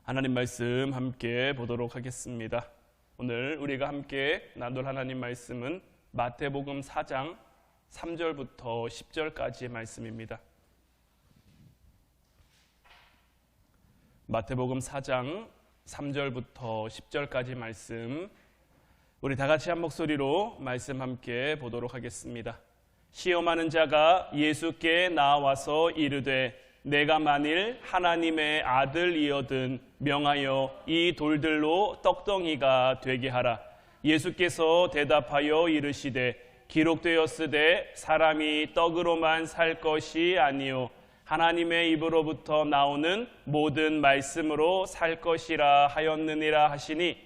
하나님 말씀 함께 보도록 하겠습니다. 오늘 우리가 함께 나눌 하나님 말씀은 마태복음 4장 3절부터 10절까지의 말씀입니다. 마태복음 4장 3절부터 10절까지 말씀, 우리 다 같이 한 목소리로 말씀 함께 보도록 하겠습니다. 시험하는 자가 예수께 나와서 이르되 내가 만일 하나님의 아들이거든 명하여 이 돌들로 떡덩이가 되게 하라. 예수께서 대답하여 이르시되 기록되었으되 사람이 떡으로만 살 것이 아니요 하나님의 입으로부터 나오는 모든 말씀으로 살 것이라 하였느니라 하시니,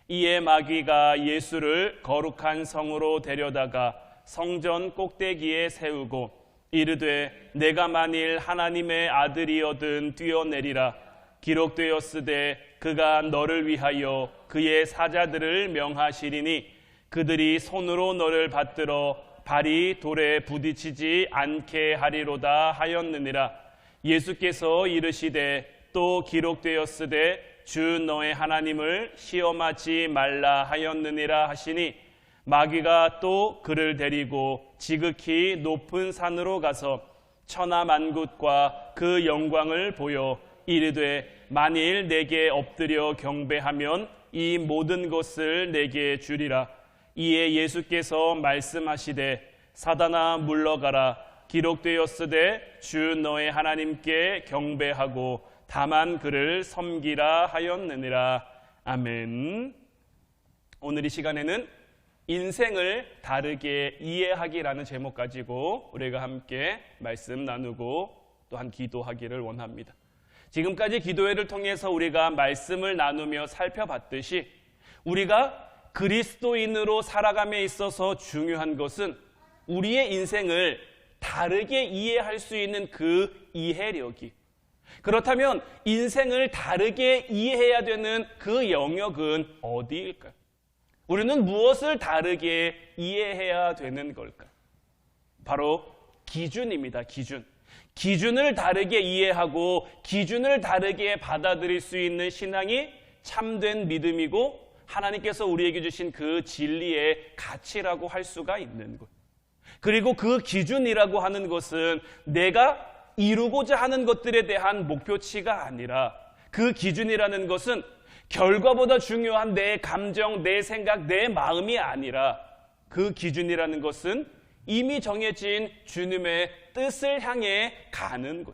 이에 마귀가 예수를 거룩한 성으로 데려다가 성전 꼭대기에 세우고 이르되 내가 만일 하나님의 아들이거든 뛰어내리라. 기록되었으되 그가 너를 위하여 그의 사자들을 명하시리니 그들이 손으로 너를 받들어 발이 돌에 부딪히지 않게 하리로다 하였느니라. 예수께서 이르시되 또 기록되었으되 주 너의 하나님을 시험하지 말라 하였느니라 하시니, 마귀가 또 그를 데리고 지극히 높은 산으로 가서 천하만국과 그 영광을 보여 이르되 만일 내게 엎드려 경배하면 이 모든 것을 내게 주리라. 이에 예수께서 말씀하시되 사단아 물러가라. 기록되었으되 주 너의 하나님께 경배하고 다만 그를 섬기라 하였느니라. 아멘. 오늘 이 시간에는 인생을 다르게 이해하기라는 제목 가지고 우리가 함께 말씀 나누고 또한 기도하기를 원합니다. 지금까지 기도회를 통해서 우리가 말씀을 나누며 살펴봤듯이 우리가 그리스도인으로 살아감에 있어서 중요한 것은 우리의 인생을 다르게 이해할 수 있는 그 이해력이, 그렇다면 인생을 다르게 이해해야 되는 그 영역은 어디일까요? 우리는 무엇을 다르게 이해해야 되는 걸까요? 바로 기준입니다. 기준을 다르게 이해하고 기준을 다르게 받아들일 수 있는 신앙이 참된 믿음이고 하나님께서 우리에게 주신 그 진리의 가치라고 할 수가 있는 것. 그리고 그 기준이라고 하는 것은 내가 이루고자 하는 것들에 대한 목표치가 아니라, 그 기준이라는 것은 결과보다 중요한 내 감정, 내 생각, 내 마음이 아니라, 그 기준이라는 것은 이미 정해진 주님의 뜻을 향해 가는 것.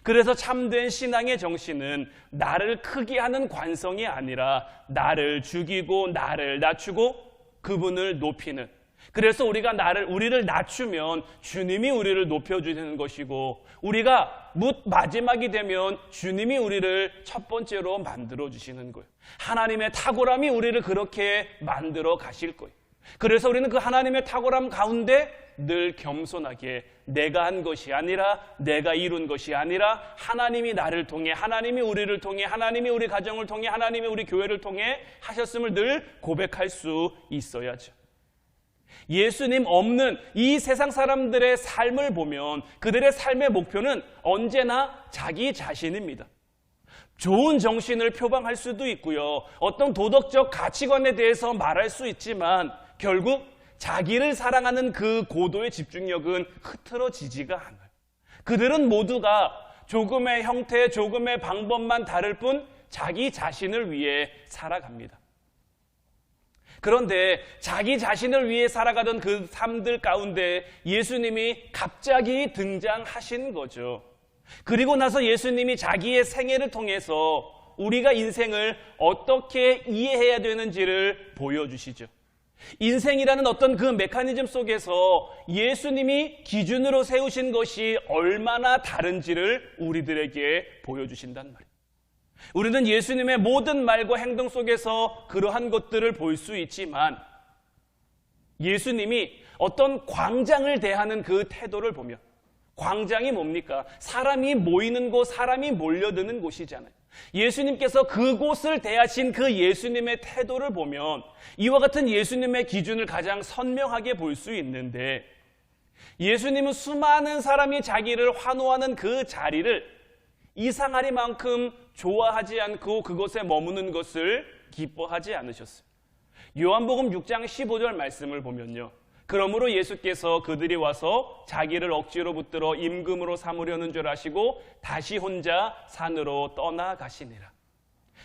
그래서 참된 신앙의 정신은 나를 크게 하는 관성이 아니라 나를 죽이고 나를 낮추고 그분을 높이는, 그래서 우리를 낮추면 주님이 우리를 높여주시는 것이고, 우리가 마지막이 되면 주님이 우리를 첫 번째로 만들어주시는 거예요. 하나님의 탁월함이 우리를 그렇게 만들어 가실 거예요. 그래서 우리는 그 하나님의 탁월함 가운데 늘 겸손하게 내가 한 것이 아니라, 내가 이룬 것이 아니라 하나님이 나를 통해, 하나님이 우리를 통해, 하나님이 우리 가정을 통해, 하나님이 우리 교회를 통해 하셨음을 늘 고백할 수 있어야죠. 예수님 없는 이 세상 사람들의 삶을 보면 그들의 삶의 목표는 언제나 자기 자신입니다. 좋은 정신을 표방할 수도 있고요, 어떤 도덕적 가치관에 대해서 말할 수 있지만 결국 자기를 사랑하는 그 고도의 집중력은 흐트러지지가 않아요. 그들은 모두가 조금의 형태, 조금의 방법만 다를 뿐 자기 자신을 위해 살아갑니다. 그런데 자기 자신을 위해 살아가던 그 삶들 가운데 예수님이 갑자기 등장하신 거죠. 그리고 나서 예수님이 자기의 생애를 통해서 우리가 인생을 어떻게 이해해야 되는지를 보여주시죠. 인생이라는 어떤 그 메커니즘 속에서 예수님이 기준으로 세우신 것이 얼마나 다른지를 우리들에게 보여주신단 말이에요. 우리는 예수님의 모든 말과 행동 속에서 그러한 것들을 볼 수 있지만, 예수님이 어떤 광장을 대하는 그 태도를 보면, 광장이 뭡니까? 사람이 모이는 곳, 사람이 몰려드는 곳이잖아요. 예수님께서 그곳을 대하신 그 예수님의 태도를 보면 이와 같은 예수님의 기준을 가장 선명하게 볼 수 있는데, 예수님은 수많은 사람이 자기를 환호하는 그 자리를 이상하리만큼 좋아하지 않고 그곳에 머무는 것을 기뻐하지 않으셨어요. 요한복음 6장 15절 말씀을 보면요, 그러므로 예수께서 그들이 와서 자기를 억지로 붙들어 임금으로 삼으려는 줄 아시고 다시 혼자 산으로 떠나가시니라.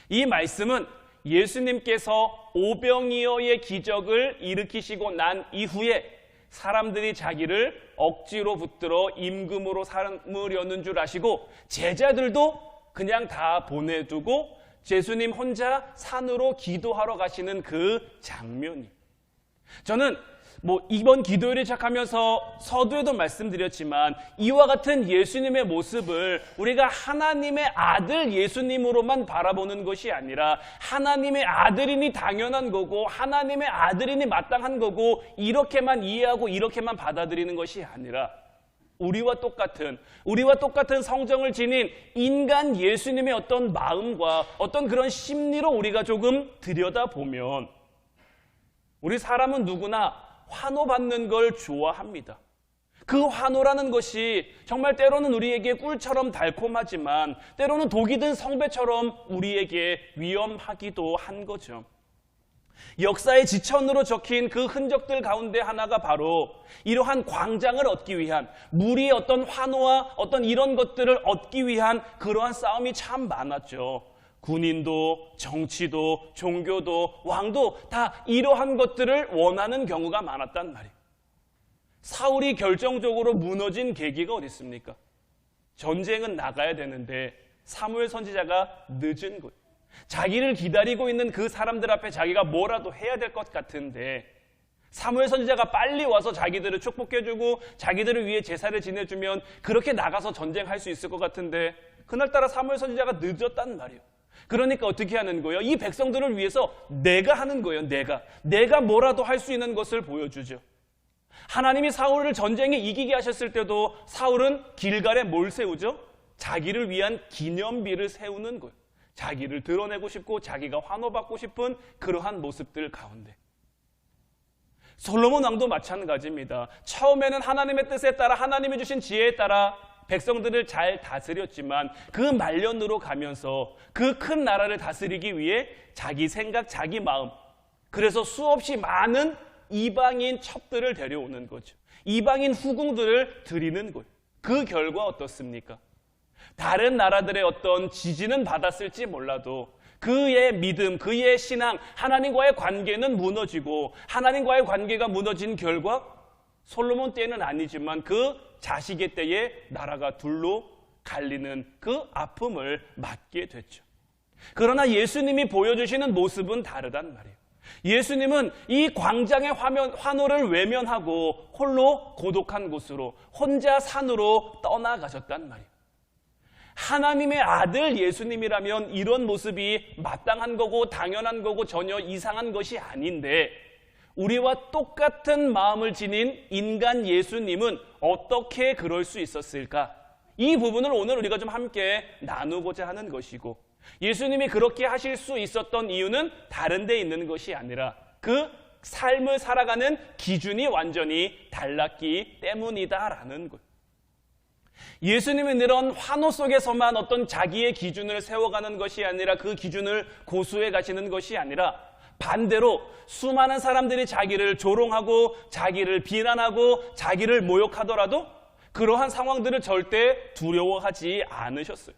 이 말씀은 예수님께서 오병이어의 기적을 일으키시고 난 이후에 사람들이 자기를 억지로 붙들어 임금으로 삼으려는 줄 아시고 제자들도 그냥 다 보내두고 예수님 혼자 산으로 기도하러 가시는 그 장면이, 저는 이번 기도회를 시작하면서 서두에도 말씀드렸지만 이와 같은 예수님의 모습을 우리가 하나님의 아들 예수님으로만 바라보는 것이 아니라 하나님의 아들이니 당연한 거고 하나님의 아들이니 마땅한 거고 이렇게만 이해하고 이렇게만 받아들이는 것이 아니라 우리와 똑같은 성정을 지닌 인간 예수님의 어떤 마음과 어떤 그런 심리로 우리가 조금 들여다보면, 우리 사람은 누구나 환호받는 걸 좋아합니다. 그 환호라는 것이 정말 때로는 우리에게 꿀처럼 달콤하지만 때로는 독이 든 성배처럼 우리에게 위험하기도 한 거죠. 역사의 지천으로 적힌 그 흔적들 가운데 하나가 바로 이러한 광장을 얻기 위한, 무리의 어떤 환호와 어떤 이런 것들을 얻기 위한 그러한 싸움이 참 많았죠. 군인도 정치도 종교도 왕도 다 이러한 것들을 원하는 경우가 많았단 말이에요. 사울이 결정적으로 무너진 계기가 어디 있습니까? 전쟁은 나가야 되는데 사무엘 선지자가 늦은 거예요. 자기를 기다리고 있는 그 사람들 앞에 자기가 뭐라도 해야 될 것 같은데 사무엘 선지자가 빨리 와서 자기들을 축복해주고 자기들을 위해 제사를 지내주면 그렇게 나가서 전쟁할 수 있을 것 같은데 그날따라 사무엘 선지자가 늦었단 말이에요. 그러니까 어떻게 하는 거예요? 이 백성들을 위해서 내가 하는 거예요. 내가 뭐라도 할 수 있는 것을 보여주죠. 하나님이 사울을 전쟁에 이기게 하셨을 때도 사울은 길갈에 뭘 세우죠? 자기를 위한 기념비를 세우는 거예요. 자기를 드러내고 싶고 자기가 환호받고 싶은 그러한 모습들 가운데 솔로몬 왕도 마찬가지입니다. 처음에는 하나님의 뜻에 따라 하나님이 주신 지혜에 따라 백성들을 잘 다스렸지만 그 말년으로 가면서 그 큰 나라를 다스리기 위해 자기 생각, 자기 마음, 그래서 수없이 많은 이방인 첩들을 데려오는 거죠. 이방인 후궁들을 드리는 거예요. 그 결과 어떻습니까? 다른 나라들의 어떤 지지는 받았을지 몰라도 그의 믿음, 그의 신앙, 하나님과의 관계는 무너지고 하나님과의 관계가 무너진 결과 솔로몬 때는 아니지만 그 자식의 때에 나라가 둘로 갈리는 그 아픔을 맞게 됐죠. 그러나 예수님이 보여주시는 모습은 다르단 말이에요. 예수님은 이 광장의 환호를 외면하고 홀로 고독한 곳으로 혼자 산으로 떠나가셨단 말이에요. 하나님의 아들 예수님이라면 이런 모습이 마땅한 거고 당연한 거고 전혀 이상한 것이 아닌데 우리와 똑같은 마음을 지닌 인간 예수님은 어떻게 그럴 수 있었을까? 이 부분을 오늘 우리가 좀 함께 나누고자 하는 것이고, 예수님이 그렇게 하실 수 있었던 이유는 다른 데 있는 것이 아니라 그 삶을 살아가는 기준이 완전히 달랐기 때문이다라는 것. 예수님은 이런 환호 속에서만 어떤 자기의 기준을 세워가는 것이 아니라 그 기준을 고수해 가시는 것이 아니라 반대로 수많은 사람들이 자기를 조롱하고 자기를 비난하고 자기를 모욕하더라도 그러한 상황들을 절대 두려워하지 않으셨어요.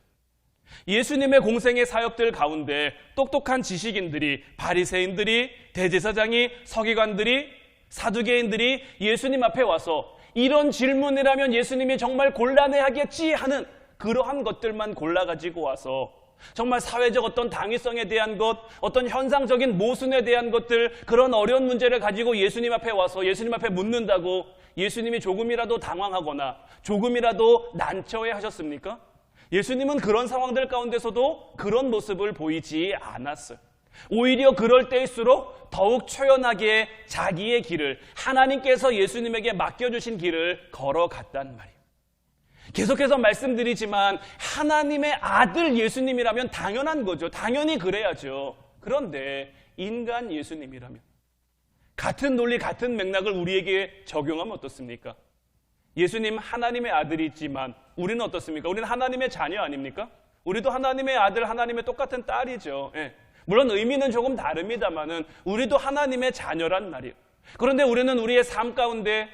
예수님의 공생의 사역들 가운데 똑똑한 지식인들이, 바리새인들이, 대제사장이, 서기관들이, 사두개인들이 예수님 앞에 와서 이런 질문이라면 예수님이 정말 곤란해하겠지 하는 그러한 것들만 골라가지고 와서 정말 사회적 어떤 당위성에 대한 것, 어떤 현상적인 모순에 대한 것들, 그런 어려운 문제를 가지고 예수님 앞에 와서 예수님 앞에 묻는다고 예수님이 조금이라도 당황하거나 조금이라도 난처해 하셨습니까? 예수님은 그런 상황들 가운데서도 그런 모습을 보이지 않았어요. 오히려 그럴 때일수록 더욱 초연하게 자기의 길을, 하나님께서 예수님에게 맡겨주신 길을 걸어갔단 말이에요. 계속해서 말씀드리지만 하나님의 아들 예수님이라면 당연한 거죠. 당연히 그래야죠. 그런데 인간 예수님이라면 같은 논리, 같은 맥락을 우리에게 적용하면 어떻습니까? 예수님 하나님의 아들이지만 우리는 어떻습니까? 우리는 하나님의 자녀 아닙니까? 우리도 하나님의 아들, 하나님의 똑같은 딸이죠. 예. 물론 의미는 조금 다릅니다만은 우리도 하나님의 자녀란 말이에요. 그런데 우리는 우리의 삶 가운데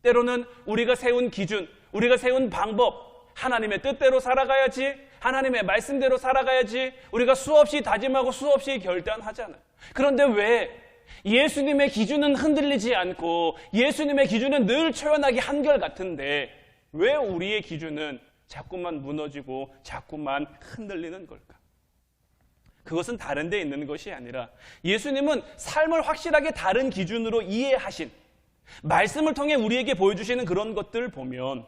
때로는 우리가 세운 기준, 우리가 세운 방법, 하나님의 뜻대로 살아가야지, 하나님의 말씀대로 살아가야지, 우리가 수없이 다짐하고 수없이 결단하잖아요. 그런데 왜 예수님의 기준은 흔들리지 않고 예수님의 기준은 늘 초연하게 한결같은데 왜 우리의 기준은 자꾸만 무너지고 자꾸만 흔들리는 걸까? 그것은 다른 데 있는 것이 아니라 예수님은 삶을 확실하게 다른 기준으로 이해하신 말씀을 통해 우리에게 보여주시는 그런 것들을 보면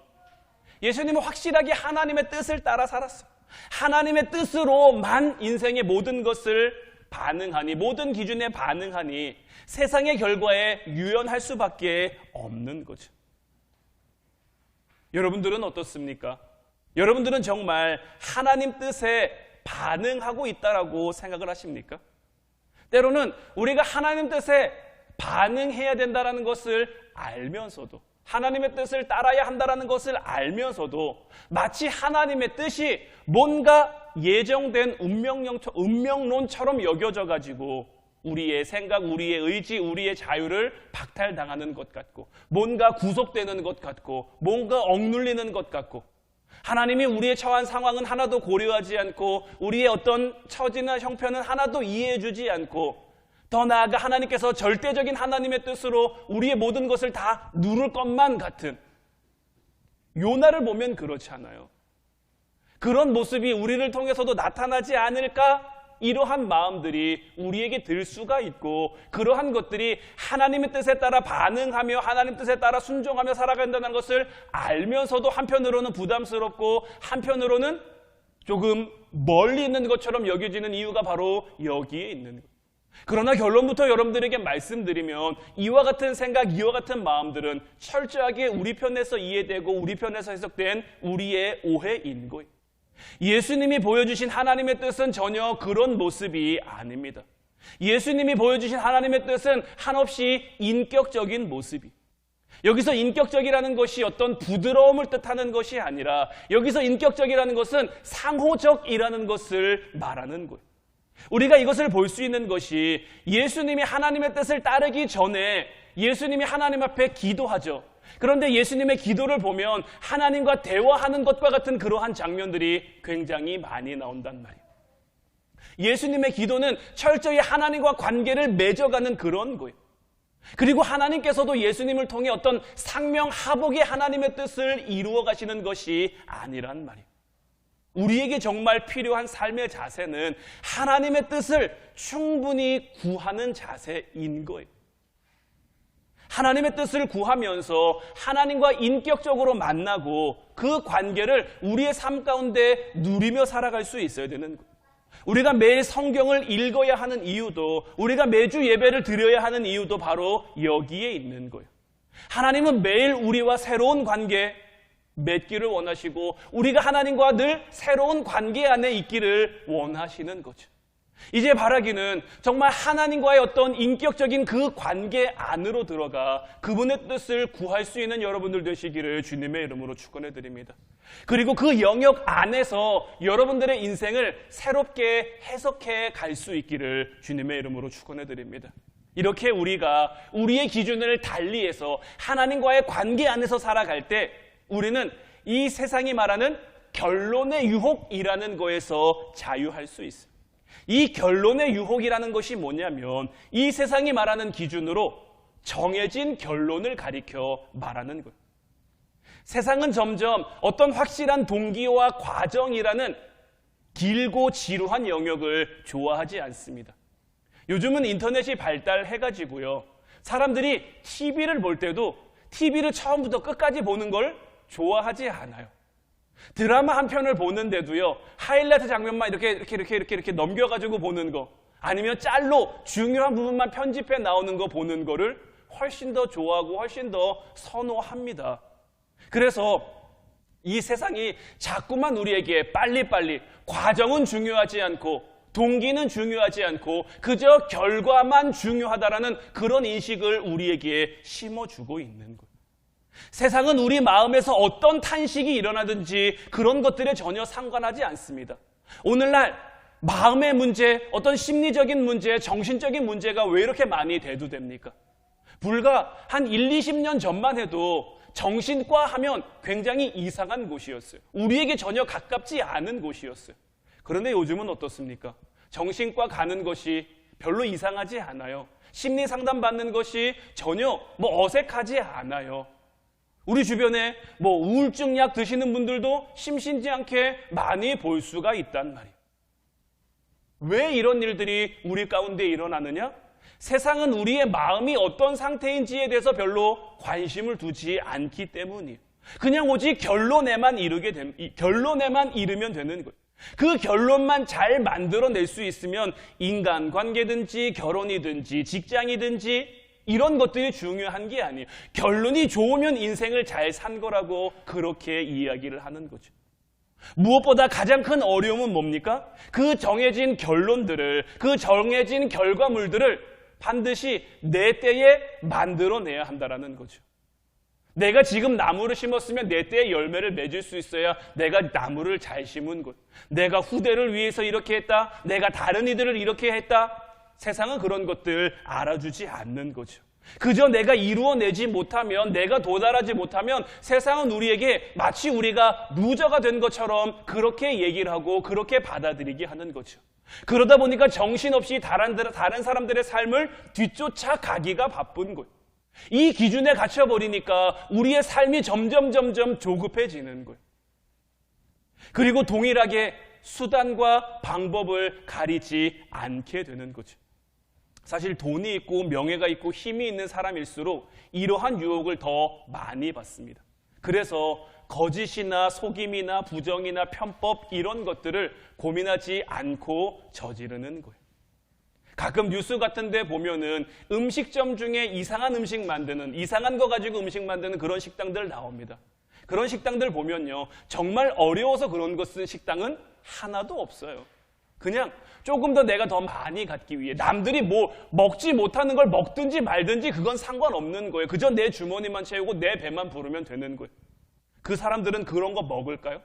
예수님은 확실하게 하나님의 뜻을 따라 살았어요. 하나님의 뜻으로만 인생의 모든 것을 반응하니, 모든 기준에 반응하니 세상의 결과에 유연할 수밖에 없는 거죠. 여러분들은 어떻습니까? 여러분들은 정말 하나님 뜻에 반응하고 있다라고 생각을 하십니까? 때로는 우리가 하나님 뜻에 반응해야 된다는 것을 알면서도, 하나님의 뜻을 따라야 한다는 것을 알면서도 마치 하나님의 뜻이 뭔가 예정된 운명론처럼 여겨져 가지고 우리의 생각, 우리의 의지, 우리의 자유를 박탈당하는 것 같고, 뭔가 구속되는 것 같고, 뭔가 억눌리는 것 같고, 하나님이 우리의 처한 상황은 하나도 고려하지 않고 우리의 어떤 처지나 형편은 하나도 이해해주지 않고, 더 나아가 하나님께서 절대적인 하나님의 뜻으로 우리의 모든 것을 다 누를 것만 같은, 요나를 보면 그렇지 않아요. 그런 모습이 우리를 통해서도 나타나지 않을까? 이러한 마음들이 우리에게 들 수가 있고, 그러한 것들이 하나님의 뜻에 따라 반응하며 하나님 뜻에 따라 순종하며 살아간다는 것을 알면서도 한편으로는 부담스럽고 한편으로는 조금 멀리 있는 것처럼 여겨지는 이유가 바로 여기에 있는 거예요. 그러나 결론부터 여러분들에게 말씀드리면 이와 같은 생각, 이와 같은 마음들은 철저하게 우리 편에서 이해되고 우리 편에서 해석된 우리의 오해인 거예요. 예수님이 보여주신 하나님의 뜻은 전혀 그런 모습이 아닙니다. 예수님이 보여주신 하나님의 뜻은 한없이 인격적인 모습이, 여기서 인격적이라는 것이 어떤 부드러움을 뜻하는 것이 아니라 여기서 인격적이라는 것은 상호적이라는 것을 말하는 거예요. 우리가 이것을 볼 수 있는 것이 예수님이 하나님의 뜻을 따르기 전에 예수님이 하나님 앞에 기도하죠. 그런데 예수님의 기도를 보면 하나님과 대화하는 것과 같은 그러한 장면들이 굉장히 많이 나온단 말이에요. 예수님의 기도는 철저히 하나님과 관계를 맺어가는 그런 거예요. 그리고 하나님께서도 예수님을 통해 어떤 상명하복의 하나님의 뜻을 이루어 가시는 것이 아니란 말이에요. 우리에게 정말 필요한 삶의 자세는 하나님의 뜻을 충분히 구하는 자세인 거예요. 하나님의 뜻을 구하면서 하나님과 인격적으로 만나고 그 관계를 우리의 삶 가운데 누리며 살아갈 수 있어야 되는 거예요. 우리가 매일 성경을 읽어야 하는 이유도, 우리가 매주 예배를 드려야 하는 이유도 바로 여기에 있는 거예요. 하나님은 매일 우리와 새로운 관계 맺기를 원하시고 우리가 하나님과 늘 새로운 관계 안에 있기를 원하시는 거죠. 이제 바라기는 정말 하나님과의 어떤 인격적인 그 관계 안으로 들어가 그분의 뜻을 구할 수 있는 여러분들 되시기를 주님의 이름으로 축원해 드립니다. 그리고 그 영역 안에서 여러분들의 인생을 새롭게 해석해 갈 수 있기를 주님의 이름으로 축원해 드립니다. 이렇게 우리가 우리의 기준을 달리해서 하나님과의 관계 안에서 살아갈 때 우리는 이 세상이 말하는 결론의 유혹이라는 거에서 자유할 수 있어요. 이 결론의 유혹이라는 것이 뭐냐면 이 세상이 말하는 기준으로 정해진 결론을 가리켜 말하는 거예요. 세상은 점점 어떤 확실한 동기와 과정이라는 길고 지루한 영역을 좋아하지 않습니다. 요즘은 인터넷이 발달해가지고요, 사람들이 TV를 볼 때도 TV를 처음부터 끝까지 보는 걸 좋아하지 않아요. 드라마 한 편을 보는데도요, 하이라이트 장면만 이렇게 넘겨가지고 보는 거, 아니면 짤로 중요한 부분만 편집해 나오는 거 보는 거를 훨씬 더 좋아하고 훨씬 더 선호합니다. 그래서 이 세상이 자꾸만 우리에게 빨리빨리, 과정은 중요하지 않고 동기는 중요하지 않고 그저 결과만 중요하다라는 그런 인식을 우리에게 심어주고 있는 거예요. 세상은 우리 마음에서 어떤 탄식이 일어나든지 그런 것들에 전혀 상관하지 않습니다. 오늘날 마음의 문제, 어떤 심리적인 문제, 정신적인 문제가 왜 이렇게 많이 대두됩니까? 불과 한 1, 20년 전만 해도 정신과 하면 굉장히 이상한 곳이었어요. 우리에게 전혀 가깝지 않은 곳이었어요. 그런데 요즘은 어떻습니까? 정신과 가는 것이 별로 이상하지 않아요. 심리 상담 받는 것이 전혀 어색하지 않아요. 우리 주변에 우울증 약 드시는 분들도 심심치 않게 많이 볼 수가 있단 말이에요. 왜 이런 일들이 우리 가운데 일어나느냐? 세상은 우리의 마음이 어떤 상태인지에 대해서 별로 관심을 두지 않기 때문이에요. 그냥 오직 결론에만 이르면 되는 거예요. 그 결론만 잘 만들어낼 수 있으면 인간관계든지 결혼이든지 직장이든지 이런 것들이 중요한 게 아니에요. 결론이 좋으면 인생을 잘 산 거라고 그렇게 이야기를 하는 거죠. 무엇보다 가장 큰 어려움은 뭡니까? 그 정해진 결론들을, 그 정해진 결과물들을 반드시 내 때에 만들어내야 한다는 거죠. 내가 지금 나무를 심었으면 내 때에 열매를 맺을 수 있어야 내가 나무를 잘 심은 것. 내가 후대를 위해서 이렇게 했다. 내가 다른 이들을 이렇게 했다. 세상은 그런 것들 알아주지 않는 거죠. 그저 내가 이루어내지 못하면, 내가 도달하지 못하면 세상은 우리에게 마치 우리가 루저가 된 것처럼 그렇게 얘기를 하고 그렇게 받아들이게 하는 거죠. 그러다 보니까 정신없이 다른 사람들의 삶을 뒤쫓아가기가 바쁜 거예요. 이 기준에 갇혀버리니까 우리의 삶이 점점 조급해지는 거예요. 그리고 동일하게 수단과 방법을 가리지 않게 되는 거죠. 사실 돈이 있고 명예가 있고 힘이 있는 사람일수록 이러한 유혹을 더 많이 받습니다. 그래서 거짓이나 속임이나 부정이나 편법 이런 것들을 고민하지 않고 저지르는 거예요. 가끔 뉴스 같은 데 보면은 음식점 중에 이상한 거 가지고 음식 만드는 그런 식당들 나옵니다. 그런 식당들 보면요, 정말 어려워서 그런 거 쓴 식당은 하나도 없어요. 그냥 조금 더 내가 더 많이 갖기 위해, 남들이 먹지 못하는 걸 먹든지 말든지 그건 상관없는 거예요. 그저 내 주머니만 채우고 내 배만 부르면 되는 거예요. 그 사람들은 그런 거 먹을까요?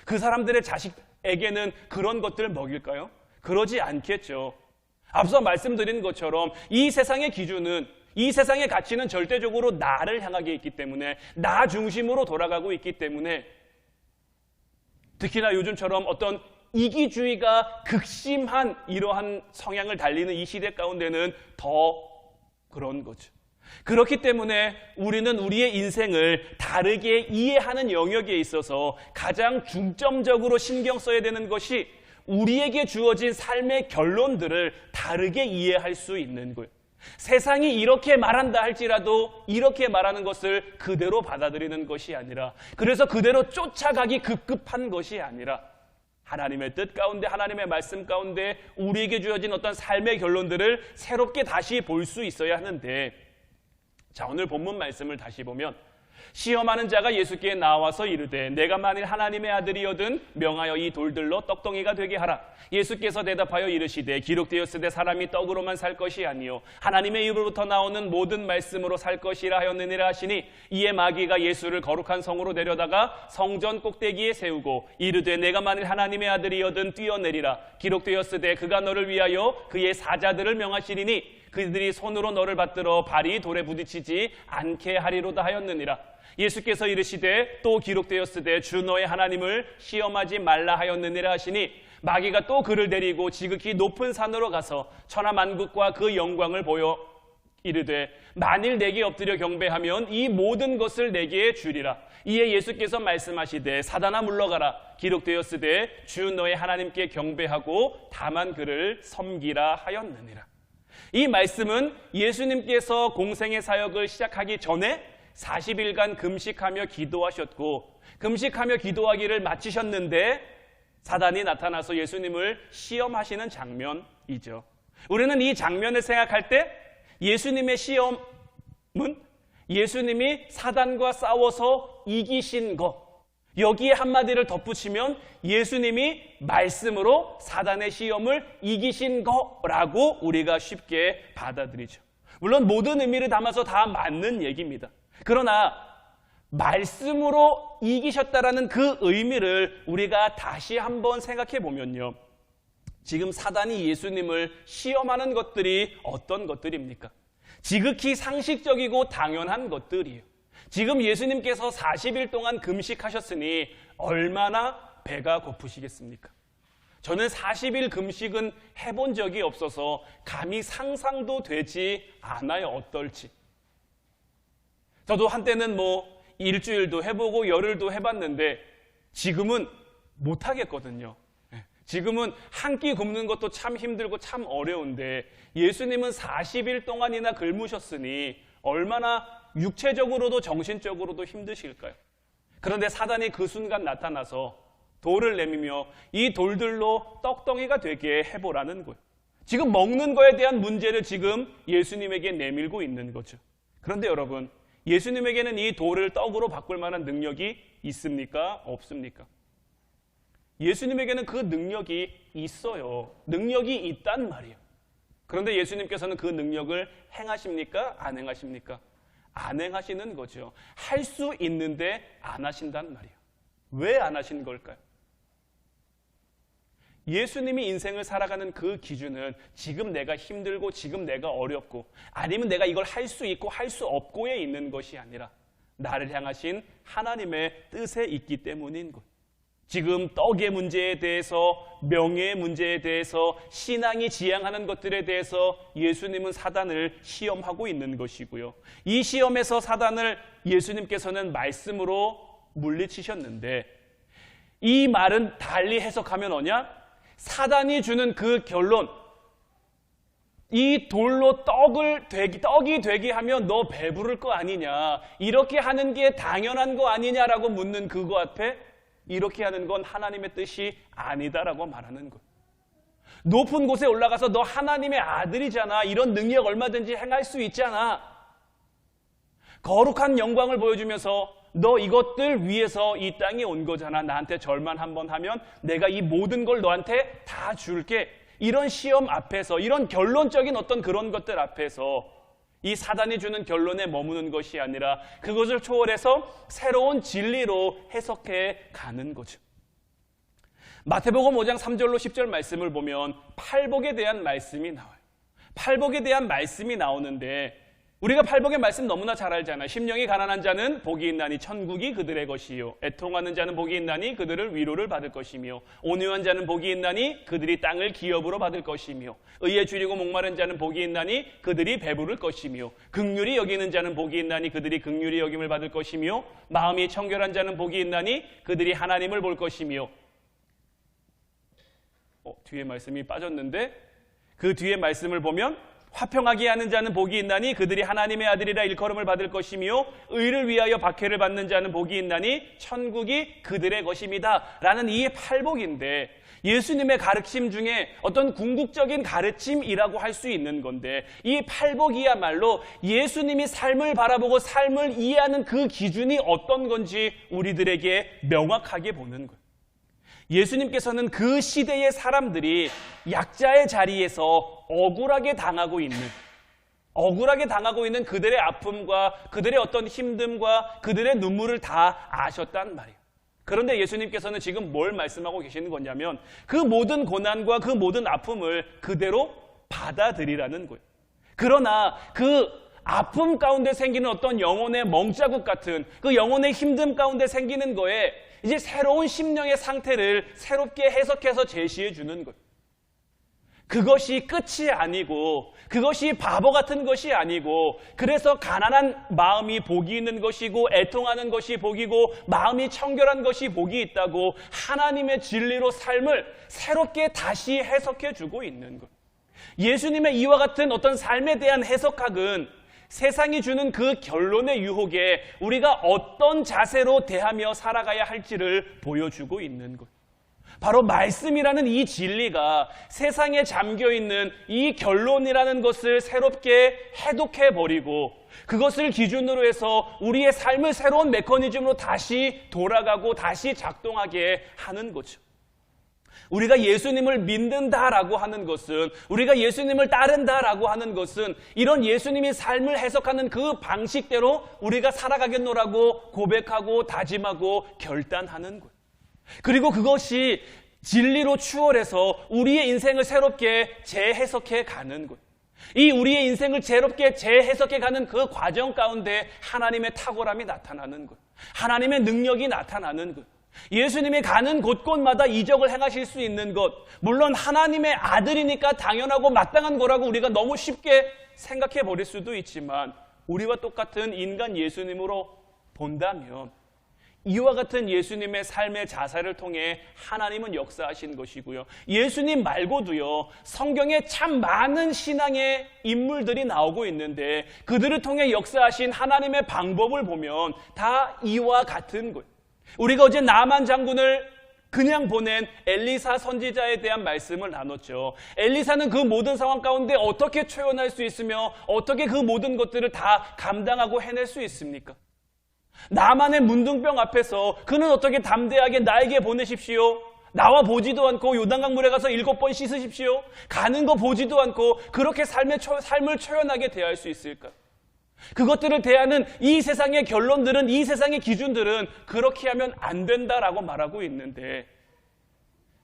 그 사람들의 자식에게는 그런 것들을 먹일까요? 그러지 않겠죠. 앞서 말씀드린 것처럼 이 세상의 기준은, 이 세상의 가치는 절대적으로 나를 향하게 있기 때문에, 나 중심으로 돌아가고 있기 때문에, 특히나 요즘처럼 어떤 이기주의가 극심한 이러한 성향을 달리는 이 시대 가운데는 더 그런 거죠. 그렇기 때문에 우리는 우리의 인생을 다르게 이해하는 영역에 있어서 가장 중점적으로 신경 써야 되는 것이 우리에게 주어진 삶의 결론들을 다르게 이해할 수 있는 거예요. 세상이 이렇게 말한다 할지라도 이렇게 말하는 것을 그대로 받아들이는 것이 아니라, 그래서 그대로 쫓아가기 급급한 것이 아니라, 하나님의 뜻 가운데, 하나님의 말씀 가운데 우리에게 주어진 어떤 삶의 결론들을 새롭게 다시 볼 수 있어야 하는데, 자, 오늘 본문 말씀을 다시 보면, 시험하는 자가 예수께 나와서 이르되 내가 만일 하나님의 아들이거든 명하여 이 돌들로 떡덩이가 되게 하라. 예수께서 대답하여 이르시되 기록되었으되 사람이 떡으로만 살 것이 아니요 하나님의 입으로부터 나오는 모든 말씀으로 살 것이라 하였느니라 하시니, 이에 마귀가 예수를 거룩한 성으로 데려다가 성전 꼭대기에 세우고 이르되 내가 만일 하나님의 아들이거든 뛰어내리라. 기록되었으되 그가 너를 위하여 그의 사자들을 명하시리니 그들이 손으로 너를 받들어 발이 돌에 부딪히지 않게 하리로다 하였느니라. 예수께서 이르시되 또 기록되었으되 주 너의 하나님을 시험하지 말라 하였느니라 하시니, 마귀가 또 그를 데리고 지극히 높은 산으로 가서 천하만국과 그 영광을 보여 이르되 만일 내게 엎드려 경배하면 이 모든 것을 내게 주리라. 이에 예수께서 말씀하시되 사단아 물러가라. 기록되었으되 주 너의 하나님께 경배하고 다만 그를 섬기라 하였느니라. 이 말씀은 예수님께서 공생의 사역을 시작하기 전에 40일간 금식하며 기도하셨고, 금식하며 기도하기를 마치셨는데 사단이 나타나서 예수님을 시험하시는 장면이죠. 우리는 이 장면을 생각할 때 예수님의 시험은 예수님이 사단과 싸워서 이기신 것, 여기에 한마디를 덧붙이면 예수님이 말씀으로 사단의 시험을 이기신 거라고 우리가 쉽게 받아들이죠. 물론 모든 의미를 담아서 다 맞는 얘기입니다. 그러나 말씀으로 이기셨다라는 그 의미를 우리가 다시 한번 생각해 보면요. 지금 사단이 예수님을 시험하는 것들이 어떤 것들입니까? 지극히 상식적이고 당연한 것들이에요. 지금 예수님께서 40일 동안 금식하셨으니 얼마나 배가 고프시겠습니까? 저는 40일 금식은 해본 적이 없어서 감히 상상도 되지 않아요. 어떨지. 저도 한때는 일주일도 해보고 열흘도 해봤는데 지금은 못하겠거든요. 지금은 한 끼 굶는 것도 참 힘들고 참 어려운데 예수님은 40일 동안이나 굶으셨으니 얼마나 육체적으로도 정신적으로도 힘드실까요? 그런데 사단이 그 순간 나타나서 돌을 내밀며 이 돌들로 떡덩이가 되게 해보라는 거예요. 지금 먹는 거에 대한 문제를 지금 예수님에게 내밀고 있는 거죠. 그런데 여러분, 예수님에게는 이 돌을 떡으로 바꿀 만한 능력이 있습니까? 없습니까? 예수님에게는 그 능력이 있어요. 능력이 있단 말이에요. 그런데 예수님께서는 그 능력을 행하십니까? 안 행하십니까? 안 행하시는 거죠. 할 수 있는데 안 하신단 말이에요. 왜 안 하신 걸까요? 예수님이 인생을 살아가는 그 기준은 지금 내가 힘들고 지금 내가 어렵고 아니면 내가 이걸 할 수 있고 할 수 없고에 있는 것이 아니라 나를 향하신 하나님의 뜻에 있기 때문인 것. 지금 떡의 문제에 대해서, 명예의 문제에 대해서, 신앙이 지향하는 것들에 대해서 예수님은 사단을 시험하고 있는 것이고요. 이 시험에서 사단을 예수님께서는 말씀으로 물리치셨는데 이 말은 달리 해석하면 뭐냐? 사단이 주는 그 결론, 이 돌로 떡이 되게 하면 너 배부를 거 아니냐, 이렇게 하는 게 당연한 거 아니냐라고 묻는 그거 앞에 이렇게 하는 건 하나님의 뜻이 아니다라고 말하는 거예요. 높은 곳에 올라가서 너 하나님의 아들이잖아, 이런 능력 얼마든지 행할 수 있잖아, 거룩한 영광을 보여주면서 너 이것들 위해서 이 땅에 온 거잖아, 나한테 절만 한번 하면 내가 이 모든 걸 너한테 다 줄게, 이런 시험 앞에서, 이런 결론적인 어떤 그런 것들 앞에서 이 사단이 주는 결론에 머무는 것이 아니라 그것을 초월해서 새로운 진리로 해석해 가는 거죠. 마태복음 5장 3절로 10절 말씀을 보면 팔복에 대한 말씀이 나와요. 팔복에 대한 말씀이 나오는데 우리가 팔복의 말씀 너무나 잘 알잖아요. 심령이 가난한 자는 복이 있나니 천국이 그들의 것이요, 애통하는 자는 복이 있나니 그들을 위로를 받을 것이며, 온유한 자는 복이 있나니 그들이 땅을 기업으로 받을 것이며, 의에 줄이고 목마른 자는 복이 있나니 그들이 배부를 것이며, 긍휼히 여기는 자는 복이 있나니 그들이 긍휼히 여김을 받을 것이며, 마음이 청결한 자는 복이 있나니 그들이 하나님을 볼 것이며. 뒤에 말씀이 빠졌는데 그 뒤에 말씀을 보면 화평하게 하는 자는 복이 있나니 그들이 하나님의 아들이라 일컬음을 받을 것이며, 의를 위하여 박해를 받는 자는 복이 있나니 천국이 그들의 것입니다 라는 이 팔복인데, 예수님의 가르침 중에 어떤 궁극적인 가르침이라고 할 수 있는 건데, 이 팔복이야말로 예수님이 삶을 바라보고 삶을 이해하는 그 기준이 어떤 건지 우리들에게 명확하게 보는 거예요. 예수님께서는 그 시대의 사람들이 약자의 자리에서 억울하게 당하고 있는 그들의 아픔과 그들의 어떤 힘듦과 그들의 눈물을 다 아셨단 말이에요. 그런데 예수님께서는 지금 뭘 말씀하고 계시는 거냐면 그 모든 고난과 그 모든 아픔을 그대로 받아들이라는 거예요. 그러나 그 아픔 가운데 생기는 어떤 영혼의 멍자국 같은 그 영혼의 힘듦 가운데 생기는 거에 이제 새로운 심령의 상태를 새롭게 해석해서 제시해 주는 거예요. 그것이 끝이 아니고, 그것이 바보 같은 것이 아니고, 그래서 가난한 마음이 복이 있는 것이고 애통하는 것이 복이고 마음이 청결한 것이 복이 있다고 하나님의 진리로 삶을 새롭게 다시 해석해 주고 있는 것. 예수님의 이와 같은 어떤 삶에 대한 해석학은 세상이 주는 그 결론의 유혹에 우리가 어떤 자세로 대하며 살아가야 할지를 보여주고 있는 것. 바로 말씀이라는 이 진리가 세상에 잠겨있는 이 결론이라는 것을 새롭게 해독해버리고 그것을 기준으로 해서 우리의 삶을 새로운 메커니즘으로 다시 돌아가고 다시 작동하게 하는 거죠. 우리가 예수님을 믿는다라고 하는 것은, 우리가 예수님을 따른다라고 하는 것은 이런 예수님이 삶을 해석하는 그 방식대로 우리가 살아가겠노라고 고백하고 다짐하고 결단하는 것. 그리고 그것이 진리로 추월해서 우리의 인생을 새롭게 재해석해 가는 것. 이 우리의 인생을 새롭게 재해석해 가는 그 과정 가운데 하나님의 탁월함이 나타나는 것, 하나님의 능력이 나타나는 것, 예수님이 가는 곳곳마다 이적을 행하실 수 있는 것, 물론 하나님의 아들이니까 당연하고 마땅한 거라고 우리가 너무 쉽게 생각해 버릴 수도 있지만, 우리와 똑같은 인간 예수님으로 본다면 이와 같은 예수님의 삶의 자세를 통해 하나님은 역사하신 것이고요, 예수님 말고도요 성경에 참 많은 신앙의 인물들이 나오고 있는데 그들을 통해 역사하신 하나님의 방법을 보면 다 이와 같은 거예요. 우리가 어제 나만 장군을 그냥 보낸 엘리사 선지자에 대한 말씀을 나눴죠. 엘리사는 그 모든 상황 가운데 어떻게 초연할 수 있으며 어떻게 그 모든 것들을 다 감당하고 해낼 수 있습니까? 나만의 문둥병 앞에서 그는 어떻게 담대하게 나에게 보내십시오, 나와 보지도 않고 요단강 물에 가서 7번 씻으십시오, 가는 거 보지도 않고 그렇게 삶을 초연하게 대할 수 있을까? 그것들을 대하는 이 세상의 결론들은, 이 세상의 기준들은 그렇게 하면 안 된다라고 말하고 있는데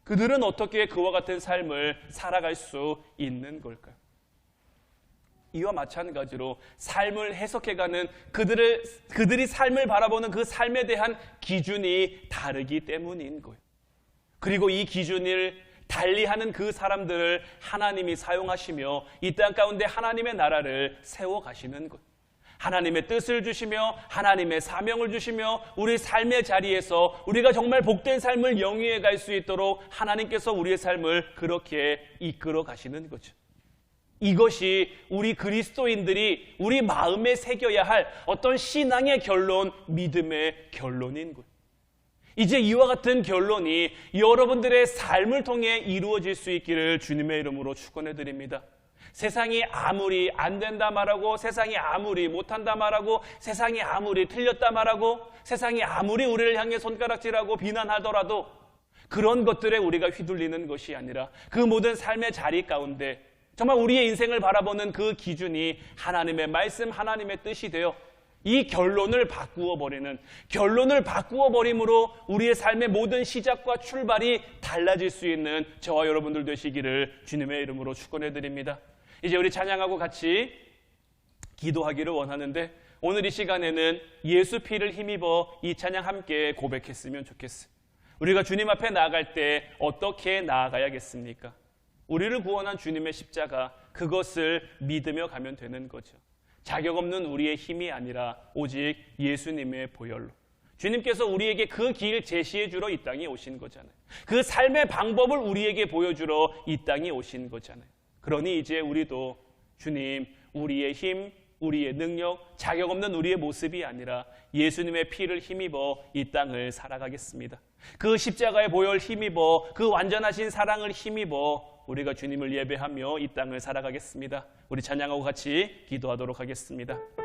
그들은 어떻게 그와 같은 삶을 살아갈 수 있는 걸까요? 이와 마찬가지로 삶을 해석해가는 그들이 삶을 바라보는 그 삶에 대한 기준이 다르기 때문인 거예요. 그리고 이 기준을 달리하는 그 사람들을 하나님이 사용하시며 이 땅 가운데 하나님의 나라를 세워가시는 것, 하나님의 뜻을 주시며 하나님의 사명을 주시며 우리 삶의 자리에서 우리가 정말 복된 삶을 영위해 갈 수 있도록 하나님께서 우리의 삶을 그렇게 이끌어 가시는 거죠. 이것이 우리 그리스도인들이 우리 마음에 새겨야 할 어떤 신앙의 결론, 믿음의 결론인 것. 이제 이와 같은 결론이 여러분들의 삶을 통해 이루어질 수 있기를 주님의 이름으로 축원해 드립니다. 세상이 아무리 안 된다 말하고, 세상이 아무리 못한다 말하고, 세상이 아무리 틀렸다 말하고, 세상이 아무리 우리를 향해 손가락질하고 비난하더라도 그런 것들에 우리가 휘둘리는 것이 아니라 그 모든 삶의 자리 가운데 정말 우리의 인생을 바라보는 그 기준이 하나님의 말씀, 하나님의 뜻이 되어 이 결론을 바꾸어 버림으로 우리의 삶의 모든 시작과 출발이 달라질 수 있는 저와 여러분들 되시기를 주님의 이름으로 축원해 드립니다. 이제 우리 찬양하고 같이 기도하기를 원하는데, 오늘 이 시간에는 예수 피를 힘입어 이 찬양 함께 고백했으면 좋겠어요. 우리가 주님 앞에 나아갈 때 어떻게 나아가야겠습니까? 우리를 구원한 주님의 십자가, 그것을 믿으며 가면 되는 거죠. 자격 없는 우리의 힘이 아니라 오직 예수님의 보혈로. 주님께서 우리에게 그 길 제시해 주러 이 땅에 오신 거잖아요. 그 삶의 방법을 우리에게 보여주러 이 땅에 오신 거잖아요. 그러니 이제 우리도 주님, 우리의 힘, 우리의 능력, 자격 없는 우리의 모습이 아니라 예수님의 피를 힘입어 이 땅을 살아가겠습니다. 그 십자가의 보혈 힘입어, 그 완전하신 사랑을 힘입어 우리가 주님을 예배하며 이 땅을 살아가겠습니다. 우리 찬양하고 같이 기도하도록 하겠습니다.